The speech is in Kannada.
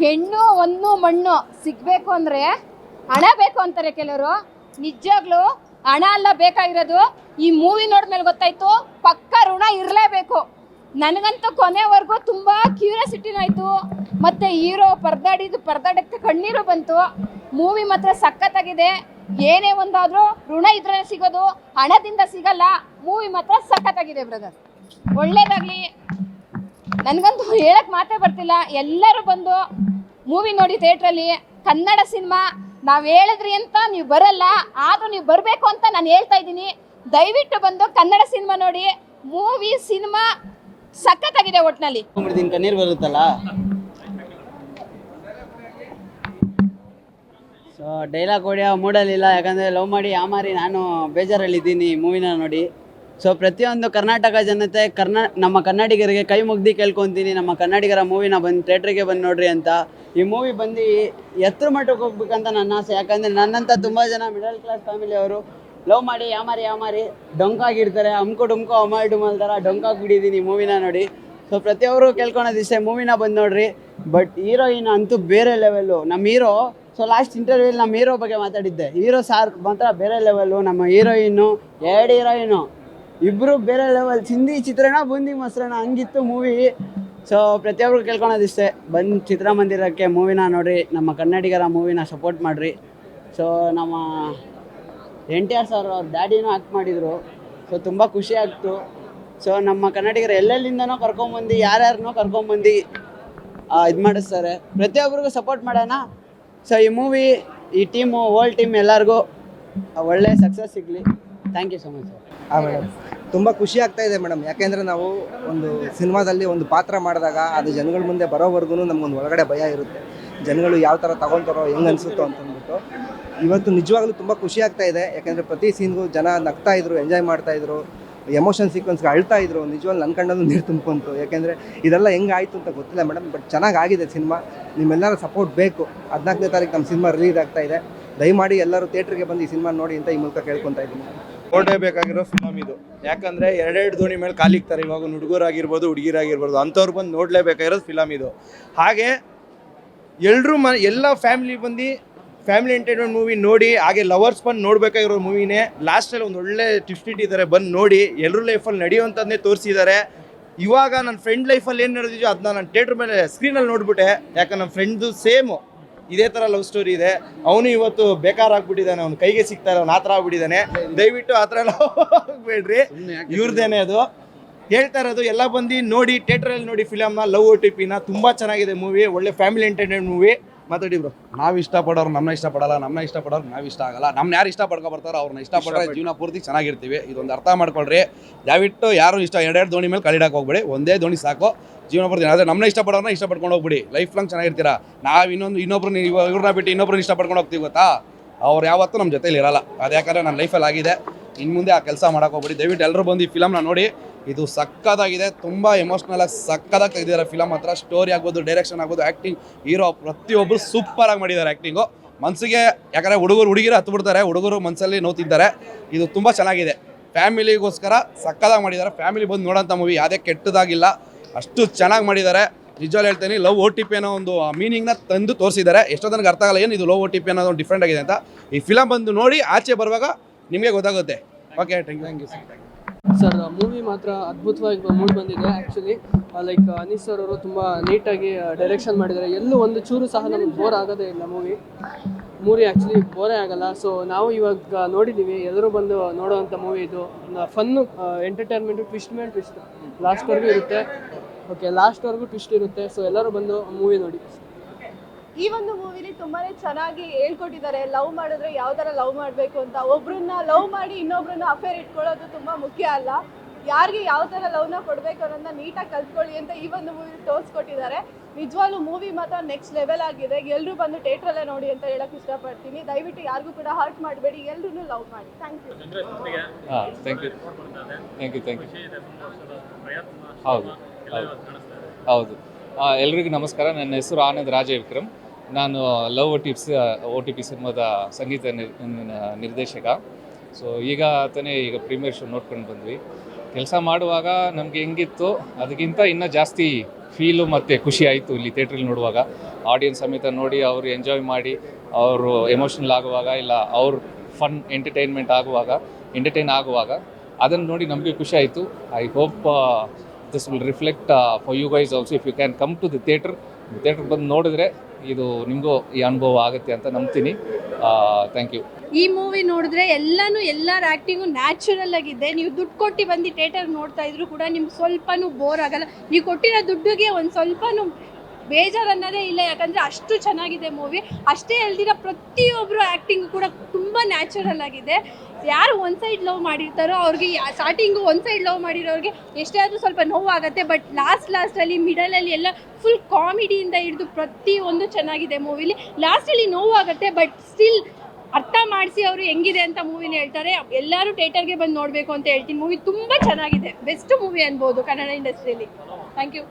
ಹೆಣ್ಣು ಒಂದು ಮಣ್ಣು ಸಿಗ್ಬೇಕು ಅಂದ್ರೆ ಹಣ ಬೇಕು ಅಂತಾರೆ ಕೆಲವರು. ನಿಜವಾಗ್ಲೂ ಹಣ ಅಲ್ಲ ಬೇಕಾಗಿರೋದು. ಈ ಮೂವಿ ನೋಡಿದ್ಮೇಲೆ ಗೊತ್ತಾಯ್ತು, ಪಕ್ಕ ಋಣ ಇರಲೇಬೇಕು. ನನಗಂತೂ ಕೊನೆವರೆಗೂ ತುಂಬ ಕ್ಯೂರಿಯಾಸಿಟಿನೂ ಆಯಿತು. ಮತ್ತು ಹೀರೋ ಪರದಾಡಕ್ಕೆ ಕಣ್ಣೀರು ಬಂತು. ಮೂವಿ ಮಾತ್ರ ಸಖತ್ತಾಗಿದೆ. ಏನೇ ಒಂದಾದರೂ ಋಣ ಇದ್ರೆ ಸಿಗೋದು, ಹಣದಿಂದ ಸಿಗಲ್ಲ. ಮೂವಿ ಮಾತ್ರ ಸಖತ್ತಾಗಿದೆ ಬ್ರದರ್, ಒಳ್ಳೇದಾಗಲಿ. ನನಗಂತೂ ಹೇಳಕ್ಕೆ ಮಾತೇ ಬರ್ತಿಲ್ಲ. ಎಲ್ಲರೂ ಬಂದು ಮೂವಿ ನೋಡಿ ಥಿಯೇಟ್ರಲ್ಲಿ. ಕನ್ನಡ ಸಿನಿಮಾ ನಾವು ಹೇಳಿದ್ರಿ ಅಂತ ನೀವು ಬರಲ್ಲ, ಆದರೂ ನೀವು ಬರಬೇಕು ಅಂತ ನಾನು ಹೇಳ್ತಾ ಇದ್ದೀನಿ. ದಯವಿಟ್ಟು ಬಂದು ಕನ್ನಡ ಸಿನಿಮಾ ನೋಡಿ. ಸಿನಿಮಾ ಸಖತ್ತಾಗಿದೆ. ಒಟ್ಟಿನಲ್ಲಿ ಕಣ್ಣೀರು ಬರುತ್ತಲ್ಲ. ಸೊ ಡೈಲಾಗ್ ಹೊಡೆಯೋ ಮೂಡಲಿಲ್ಲ, ಯಾಕಂದರೆ ಲವ್ ಮಾಡಿ ಯಾಮಾರಿ ನಾನು ಬೇಜಾರಲ್ಲಿದ್ದೀನಿ ಮೂವಿನ ನೋಡಿ. ಸೊ ಪ್ರತಿಯೊಂದು ಕರ್ನಾಟಕ ಜನತೆ ನಮ್ಮ ಕನ್ನಡಿಗರಿಗೆ ಕೈ ಮುಗ್ದು ಕೇಳ್ಕೊತೀನಿ, ನಮ್ಮ ಕನ್ನಡಿಗರ ಮೂವಿನ ಬಂದು ಥಿಯೇಟ್ರಿಗೆ ಬಂದು ನೋಡ್ರಿ ಅಂತ. ಈ ಮೂವಿ ಬಂದು ಎತ್ತರ ಮಟ್ಟಕ್ಕೆ ಹೋಗ್ಬೇಕಂತ ನನ್ನ ಆಸೆ. ಯಾಕಂದರೆ ನನ್ನಂಥ ತುಂಬ ಜನ ಮಿಡಲ್ ಕ್ಲಾಸ್ ಫ್ಯಾಮಿಲಿಯವರು ಲವ್ ಮಾಡಿ ಯಾಮಾರಿ ಡೊಂಕಾಗಿರ್ತಾರೆ. ಡುಮ್ಕೋ ಅಮಾಲ್ ಥರ ಡೊಂಕಾಗ್ಬಿಟ್ಟಿದ್ದೀನಿ ಮೂವಿನ ನೋಡಿ. ಸೊ ಪ್ರತಿಯೊಬ್ಬರು ಕೇಳ್ಕೊಳೋದಿಷ್ಟೇ, ಮೂವಿನ ಬಂದು ನೋಡ್ರಿ. ಬಟ್ ಹೀರೋಯಿನ್ ಅಂತೂ ಬೇರೆ ಲೆವೆಲ್ಲು ನಮ್ಮ ಹೀರೋ. ಸೊ ಲಾಸ್ಟ್ ಇಂಟರ್ವ್ಯೂಲಿ ನಮ್ಮ ಹೀರೋ ಬಗ್ಗೆ ಮಾತಾಡಿದ್ದೆ. ಹೀರೋ ಸಾರ್ ಮಾತ್ರ ಬೇರೆ ಲೆವೆಲ್ಲು. ನಮ್ಮ ಹೀರೋಯಿನ್ನು, 2 ಹೀರೋಯಿನು ಇಬ್ಬರು ಬೇರೆ ಲೆವೆಲ್. ಚಿಂದಿ ಚಿತ್ರಣ ಬೂಂದಿ ಮೊಸರಣ ಹಂಗಿತ್ತು ಮೂವಿ. ಸೊ ಪ್ರತಿಯೊಬ್ಬರು ಕೇಳ್ಕೊಳೋದಿಷ್ಟೇ, ಬಂದು ಚಿತ್ರಮಂದಿರಕ್ಕೆ ಮೂವಿನ ನೋಡ್ರಿ, ನಮ್ಮ ಕನ್ನಡಿಗರ ಮೂವಿನ ಸಪೋರ್ಟ್ ಮಾಡಿರಿ. ಸೊ ನಮ್ಮ NTR ಸರ್ ಅವ್ರ ಡ್ಯಾಡಿನೂ ಆ್ಯಕ್ಟ್ ಮಾಡಿದರು. ಸೊ ತುಂಬ ಖುಷಿ ಆಗ್ತು. ಸೊ ನಮ್ಮ ಕನ್ನಡಿಗರು ಎಲ್ಲೆಲ್ಲಿಂದನೋ ಕರ್ಕೊಂಬಂದು ಯಾರ್ಯಾರನ್ನೋ ಕರ್ಕೊಂಬಂದು ಇದು ಮಾಡಿಸ್ತಾರೆ. ಪ್ರತಿಯೊಬ್ಬರಿಗೂ ಸಪೋರ್ಟ್ ಮಾಡೋಣ. ಸೊ ಈ ಮೂವಿ, ಈ ಟೀಮು, ಹೋಲ್ ಟೀಮ್ ಎಲ್ಲರಿಗೂ ಒಳ್ಳೆ ಸಕ್ಸಸ್ ಸಿಗಲಿ. Thank you so much sir. Madam ತುಂಬ ಖುಷಿ ಆಗ್ತಾ ಇದೆ ಮೇಡಮ್. ಯಾಕೆಂದರೆ ನಾವು ಒಂದು ಸಿನಿಮಾದಲ್ಲಿ ಒಂದು ಪಾತ್ರ ಮಾಡಿದಾಗ ಅದು ಜನಗಳ ಮುಂದೆ ಬರೋವರೆಗೂ ನಮಗೊಂದು ಒಳಗಡೆ ಭಯ ಇರುತ್ತೆ. ಜನಗಳು ಯಾವ ಥರ ತಗೊಳ್ತಾರೋ, ಹೆಂಗೆ ಅನಿಸುತ್ತೋ ಅಂತಂದ್ಬಿಟ್ಟು ಇವತ್ತು ನಿಜವಾಗ್ಲೂ ತುಂಬ ಖುಷಿ ಆಗ್ತಾ ಇದೆ. ಯಾಕೆಂದರೆ ಪ್ರತಿ ಸೀನ್ಗೂ ಜನ ನಗ್ತಾಯಿದ್ರು, ಎಂಜಾಯ್ ಮಾಡ್ತಾಯಿದ್ರು, ಎಮೋಷನ್ ಸೀಕ್ವೆನ್ಸ್ಗೆ ಅಳ್ತಾಯಿದ್ರು. ನಿಜವಾಗ್ಲೂ ನನ್ನ ಕಣ್ಣಲ್ಲೂ ನೀರು ತುಂಬ್ಕೊಂತು. ಯಾಕೆಂದರೆ ಇದೆಲ್ಲ ಹೆಂಗೆ ಆಯಿತು ಅಂತ ಗೊತ್ತಿಲ್ಲ ಮೇಡಮ್. ಬಟ್ ಚೆನ್ನಾಗಾಗಿದೆ ಸಿನಿಮಾ. ನಿಮ್ಮೆಲ್ಲರ ಸಪೋರ್ಟ್ ಬೇಕು. 14ನೇ ತಾರೀಕು ನಮ್ಮ ಸಿನಿಮಾ ರಿಲೀಸ್ ಆಗ್ತಾ ಇದೆ. ದಯಮಾಡಿ ಎಲ್ಲರೂ ಥಿಯೇಟ್ರಿಗೆ ಬಂದು ಈ ಸಿನಿಮಾ ನೋಡಿ ಅಂತ ಈ ಮೂಲಕ ಕೇಳ್ಕೊತಾ ಇದ್ದೀನಿ. ನೋಡಲೇಬೇಕಾಗಿರೋ ಫಿಲಮ್ ಇದು. ಯಾಕಂದರೆ 2 ದೋಣಿ ಮೇಲೆ ಕಾಲಿಕ್ತಾರೆ. ಇವಾಗ ಹುಡುಗರಾಗಿರ್ಬೋದು, ಹುಡುಗಿರಾಗಿರ್ಬೋದು, ಅಂಥವ್ರು ಬಂದು ನೋಡಲೇಬೇಕಾಗಿರೋದು ಫಿಲಮ್ ಇದು. ಹಾಗೆ ಎಲ್ಲ ಫ್ಯಾಮಿಲಿ ಬಂದು ಫ್ಯಾಮಿಲಿ ಎಂಟರ್ಟೈನ್ಮೆಂಟ್ ಮೂವಿ ನೋಡಿ. ಹಾಗೆ ಲವರ್ಸ್ ಬಂದು ನೋಡಬೇಕಾಗಿರೋ ಮೂವಿನೇ. ಲಾಸ್ಟಲ್ಲಿ ಒಂದು ಒಳ್ಳೆ ಟ್ವಿಸ್ಟ್ ಇಟ್ಟಿದ್ದಾರೆ, ಬಂದು ನೋಡಿ. ಎಲ್ಲರೂ ಲೈಫಲ್ಲಿ ನಡೆಯುವಂಥದ್ದೇ ತೋರಿಸಿದ್ದಾರೆ. ಇವಾಗ ನನ್ನ ಫ್ರೆಂಡ್ ಲೈಫಲ್ಲಿ ಏನು ನಡೆದಿದೆಯೋ ಅದನ್ನ ನಾನು ಥಿಯೇಟ್ರ್ ಮೇಲೆ ಸ್ಕ್ರೀನಲ್ಲಿ ನೋಡಿಬಿಟ್ಟೆ. ಯಾಕಂದ್ರೆ ನಮ್ಮ ಫ್ರೆಂಡ್ದು ಸೇಮು ಇದೇ ಥರ ಲವ್ ಸ್ಟೋರಿ ಇದೆ. ಅವನು ಇವತ್ತು ಬೇಕಾರಾಗ್ಬಿಟ್ಟಿದ್ದಾನೆ, ಅವ್ನು ಕೈಗೆ ಸಿಗ್ತಾರೆ, ಅವ್ನು ಆ ಥರ ಆಗ್ಬಿಟ್ಟಿದ್ದಾನೆ. ದಯವಿಟ್ಟು ಆ ಥರ ಎಲ್ಲ ಹೋಗ್ಬೇಡ್ರಿ, ಇವ್ರದ್ದೇನೆ ಅದು ಹೇಳ್ತಾ ಇರೋದು. ಎಲ್ಲ ಬಂದು ನೋಡಿ, ಥಿಯೇಟ್ರಲ್ಲಿ ನೋಡಿ ಫಿಲಮ್ನ. ಲವ್ OTPನ ತುಂಬ ಚೆನ್ನಾಗಿದೆ ಮೂವಿ, ಒಳ್ಳೆ ಫ್ಯಾಮಿಲಿ ಎಂಟರ್ಟೈನ್ಮೆಂಟ್ ಮೂವಿ. ಮಾತಾಡಿ ಬ್ರೋ. ನಾವು ಇಷ್ಟಪಡೋರು ನಮ್ಮನ್ನ ಇಷ್ಟಪಡಲ್ಲ, ನಮ್ಮನ್ನ ಇಷ್ಟಪಡೋರು ನಾವು ಇಷ್ಟ ಆಗಲ್ಲ. ನಮ್ಮನ್ನ ಯಾರು ಇಷ್ಟಪಡ್ಕೊ ಬರ್ತಾರೋ ಅವ್ರನ್ನ ಇಷ್ಟಪಟ್ಟರೆ ಜೀವನ ಪೂರ್ತಿ ಚೆನ್ನಾಗಿರ್ತೀವಿ. ಇದೊಂದು ಅರ್ಥ ಮಾಡ್ಕೊಳ್ರಿ. ದಯವಿಟ್ಟು ಯಾರು 2 ದೋಣಿ ಮೇಲೆ ಕಲಿಡಕ್ಕೆ ಹೋಗ್ಬೇಡಿ. ಒಂದೇ ದೋಣಿ ಸಾಕು, ಜೀವನ ಪೂರ್ತಿ. ಆದರೆ ನಮ್ಮನ್ನ ಇಷ್ಟಪಡೋರನ್ನ ಇಷ್ಟಪಡ್ಕೊಂಡು ಹೋಗ್ಬಿಡಿ, ಲೈಫ್ ಲಾಂಗ್ ಚೆನ್ನಾಗಿರ್ತೀರಾ. ನಾವು ಇನ್ನೊಬ್ರು ಇವ್ರನ್ನ ಬಿಟ್ಟು ಇನ್ನೊಬ್ರನ್ನ ಇಷ್ಟಪಡ್ಕೊಂಡು ಹೋಗ್ತೀವಿ ಗೊತ್ತಾ, ಅವ್ರು ಯಾವತ್ತೂ ನಮ್ಮ ಜೊತೆಲಿ ಇರಲ್ಲ. ಅದು ಯಾಕಂದರೆ ನನ್ನ ಲೈಫಲ್ಲಿ ಆಗಿದೆ. ಇನ್ನು ಮುಂದೆ ಆ ಕೆಲಸ ಮಾಡೋಕೆ ಹೋಗ್ಬಿಡಿ. ದಯವಿಟ್ಟು ಎಲ್ಲರೂ ಬಂದು ಈ ಫಿಲಮ್ನ ನೋಡಿ. ಇದು ಸಕ್ಕದಾಗಿದೆ, ತುಂಬ ಎಮೋಷ್ನಲಾಗಿ ಸಕ್ಕದಾಗಿ ತೆಗೆದಿದ್ದಾರೆ ಫಿಲಮ್ ಹತ್ರ. ಸ್ಟೋರಿ ಆಗ್ಬೋದು, ಡೈರೆಕ್ಷನ್ ಆಗ್ಬೋದು, ಆ್ಯಕ್ಟಿಂಗ್, ಹೀರೋ ಪ್ರತಿಯೊಬ್ಬರು ಸೂಪರಾಗಿ ಮಾಡಿದ್ದಾರೆ ಆ್ಯಕ್ಟಿಂಗು. ಮನಸ್ಸಿಗೆ, ಯಾಕಂದರೆ ಹುಡುಗಿರು ಹತ್ತು ಬಿಡ್ತಾರೆ, ಹುಡುಗರು ಮನಸ್ಸಲ್ಲಿ ನೋತಿದ್ದಾರೆ. ಇದು ತುಂಬ ಚೆನ್ನಾಗಿದೆ, ಫ್ಯಾಮಿಲಿಗೋಸ್ಕರ ಸಕ್ಕದಾಗಿ ಮಾಡಿದ್ದಾರೆ. ಫ್ಯಾಮಿಲಿ ಬಂದು ನೋಡೋಂಥ ಮೂವಿ, ಯಾವುದೇ ಕೆಟ್ಟದಾಗಿಲ್ಲ, ಅಷ್ಟು ಚೆನ್ನಾಗಿ ಮಾಡಿದ್ದಾರೆ. ನಿಜವಾಗ್ಲೂ ಹೇಳ್ತೀನಿ, ಲವ್ OTP ಅನ್ನೋ ಒಂದು ಮೀನಿಂಗ್ನ ತಂದು ತೋರಿಸಿದ್ದಾರೆ. ಎಷ್ಟೋ ನನಗೆ ಅರ್ಥ ಆಗಲ್ಲ ಏನು ಇದು ಲವ್ OTP ಅನ್ನೋದು ಒಂದು ಡಿಫ್ರೆಂಟ್ ಆಗಿದೆ ಅಂತ. ಈ ಫಿಲಮ್ ಬಂದು ನೋಡಿ, ಆಚೆ ಬರುವಾಗ ನಿಮಗೆ ಗೊತ್ತಾಗುತ್ತೆ. Okay, thank you sir. Movie ಮಾತ್ರ ಅದ್ಭುತವಾಗಿ ಮೂಡಿ ಬಂದಿದೆ. ಆ್ಯಕ್ಚುಲಿ ಲೈಕ್ ಅನೀಸ್ ಸರ್ ಅವರು ತುಂಬ ನೀಟಾಗಿ ಡೈರೆಕ್ಷನ್ ಮಾಡಿದ್ದಾರೆ. ಎಲ್ಲೂ ಒಂದು ಚೂರು ಸಹ ನಮಗೆ ಬೋರ್ ಆಗೋದೇ ಇಲ್ಲ ಮೂವಿ ಆ್ಯಕ್ಚುಲಿ ಬೋರೇ ಆಗಲ್ಲ. ಸೊ ನಾವು ಇವಾಗ ನೋಡಿದ್ದೀವಿ, ಎಲ್ಲರೂ ಬಂದು ನೋಡೋವಂಥ ಮೂವಿ ಇದು. ಫನ್ನು, ಎಂಟರ್ಟೈನ್ಮೆಂಟು, ಟ್ವಿಸ್ಟ್ ಲಾಸ್ಟ್ವರೆಗೂ ಇರುತ್ತೆ. ಓಕೆ, ಲಾಸ್ಟ್ವರೆಗೂ ಟ್ವಿಸ್ಟ್ ಇರುತ್ತೆ. ಸೊ ಎಲ್ಲರೂ ಬಂದು ಮೂವಿ ನೋಡಿ. ಈ ಒಂದು ಮೂವಿಲಿ ತುಂಬಾನೇ ಚೆನ್ನಾಗಿ ಹೇಳ್ಕೊಟ್ಟಿದ್ದಾರೆ. ಲವ್ ಮಾಡಿದ್ರೆ ಯಾವ ಥರ ಲವ್ ಮಾಡಬೇಕು ಅಂತ. ಒಬ್ರನ್ನ ಲವ್ ಮಾಡಿ ಇನ್ನೊಬ್ರನ್ನ ಅಫೇರ್ ಇಟ್ಕೊಳ್ಳೋದು ತುಂಬಾ ಮುಖ್ಯ ಅಲ್ಲ, ಯಾರಿಗೆ ಯಾವ ಥರ ಲವ್ನ ಕೊಡಬೇಕು ಅನ್ನೋದನ್ನ ನೀಟಾಗಿ ಕಲ್ತ್ಕೊಳ್ಳಿ ಅಂತ ಈ ಒಂದು ಮೂವಿ ತೋರಿಸ್ಕೊಟ್ಟಿದ್ದಾರೆ. ನಿಜವಾಗ್ಲೂ ಮೂವಿ ಮಾತ್ರ ನೆಕ್ಸ್ಟ್ ಲೆವೆಲ್ ಆಗಿದೆ. ಎಲ್ಲರೂ ಬಂದು ಥಿಯೇಟ್ರಲ್ಲೇ ನೋಡಿ ಅಂತ ಹೇಳಕ್ ಇಷ್ಟಪಡ್ತೀನಿ. ದಯವಿಟ್ಟು ಯಾರಿಗೂ ಕೂಡ ಹರ್ಟ್ ಮಾಡಬೇಡಿ, ಎಲ್ಲರೂ ಲವ್ ಮಾಡಿ. Thank you. ಹೌದು, ಎಲ್ರಿಗೂ ನಮಸ್ಕಾರ. ನನ್ನ ಹೆಸರು ಆನಂದ್ ರಾಜವಿಕ್ರಮ್. ನಾನು ಲವ್ OTP ಸಿನಿಮಾದ ಸಂಗೀತ ನಿರ್ದೇಶಕ. ಸೊ ಈಗ ಪ್ರೀಮಿಯರ್ ಶೋ ನೋಡ್ಕೊಂಡು ಬಂದ್ವಿ. ಕೆಲಸ ಮಾಡುವಾಗ ನಮಗೆ ಹೆಂಗಿತ್ತು ಅದಕ್ಕಿಂತ ಇನ್ನೂ ಜಾಸ್ತಿ ಫೀಲು ಮತ್ತು ಖುಷಿ ಆಯಿತು ಇಲ್ಲಿ ಥಿಯೇಟ್ರಲ್ಲಿ ನೋಡುವಾಗ. ಆಡಿಯನ್ಸ್ ಸಮೇತ ನೋಡಿ ಅವರು ಎಂಜಾಯ್ ಮಾಡಿ ಅವರು ಎಮೋಷ್ನಲ್ ಆಗುವಾಗ, ಇಲ್ಲ ಅವ್ರ ಫನ್ ಎಂಟರ್ಟೈನ್ ಆಗುವಾಗ ಅದನ್ನು ನೋಡಿ ನಮಗೆ ಖುಷಿ ಆಯಿತು. I hope this will reflect for you guys also. If you can come to the theatre ಬಂದು ನೋಡಿದ್ರೆ ಇದು ನಿಮಗೂ ಈ ಅನುಭವ ಆಗುತ್ತೆ ಅಂತ ನಂಬ್ತೀನಿ. Thank you. ಈ ಮೂವಿ ನೋಡಿದ್ರೆ ಎಲ್ಲರ ಆ್ಯಕ್ಟಿಂಗು ನ್ಯಾಚುರಲ್ ಆಗಿದೆ. ನೀವು ದುಡ್ಡು ಕೊಟ್ಟು ಬಂದು ಥಿಯೇಟರ್ ನೋಡ್ತಾ ಇದ್ರು ಕೂಡ ನಿಮ್ಗೆ ಸ್ವಲ್ಪನೂ ಬೋರ್ ಆಗಲ್ಲ. ನೀವು ಕೊಟ್ಟಿರೋ ದುಡ್ಡಿಗೆ ಒಂದು ಸ್ವಲ್ಪನೂ ಬೇಜಾರು ಅನ್ನೋದೇ ಇಲ್ಲ, ಯಾಕಂದರೆ ಅಷ್ಟು ಚೆನ್ನಾಗಿದೆ ಮೂವಿ. ಅಷ್ಟೇ ಅಲ್ದಿರ ಪ್ರತಿಯೊಬ್ಬರು ಆ್ಯಕ್ಟಿಂಗು ಕೂಡ ತುಂಬ ನ್ಯಾಚುರಲ್ ಆಗಿದೆ. ಯಾರು ಒಂದು ಸೈಡ್ ಲವ್ ಮಾಡಿರ್ತಾರೋ ಅವ್ರಿಗೆ ಸ್ಟಾರ್ಟಿಂಗು ಒಂದು ಸೈಡ್ ಲವ್ ಮಾಡಿರೋರಿಗೆ ಎಷ್ಟೇ ಆದರೂ ಸ್ವಲ್ಪ ನೋವಾಗುತ್ತೆ. ಬಟ್ ಲಾಸ್ಟಲ್ಲಿ ಮಿಡಲಲ್ಲಿ ಎಲ್ಲ ಫುಲ್ ಕಾಮಿಡಿಯಿಂದ ಹಿಡಿದು ಪ್ರತಿಯೊಂದು ಚೆನ್ನಾಗಿದೆ ಮೂವಿಲಿ. ಲಾಸ್ಟಲ್ಲಿ ನೋವಾಗುತ್ತೆ, ಬಟ್ ಸ್ಟಿಲ್ ಅರ್ಥ ಮಾಡಿಸಿ ಅವರು ಹೆಂಗಿದೆ ಅಂತ ಮೂವಿನ ಹೇಳ್ತಾರೆ. ಎಲ್ಲರೂ ಥಿಯೇಟರ್ಗೆ ಬಂದು ನೋಡಬೇಕು ಅಂತ ಹೇಳ್ತೀನಿ. ಮೂವಿ ತುಂಬ ಚೆನ್ನಾಗಿದೆ, ಬೆಸ್ಟ್ ಮೂವಿ ಅನ್ಬೋದು ಕನ್ನಡ ಇಂಡಸ್ಟ್ರಿಯಲ್ಲಿ. Thank you.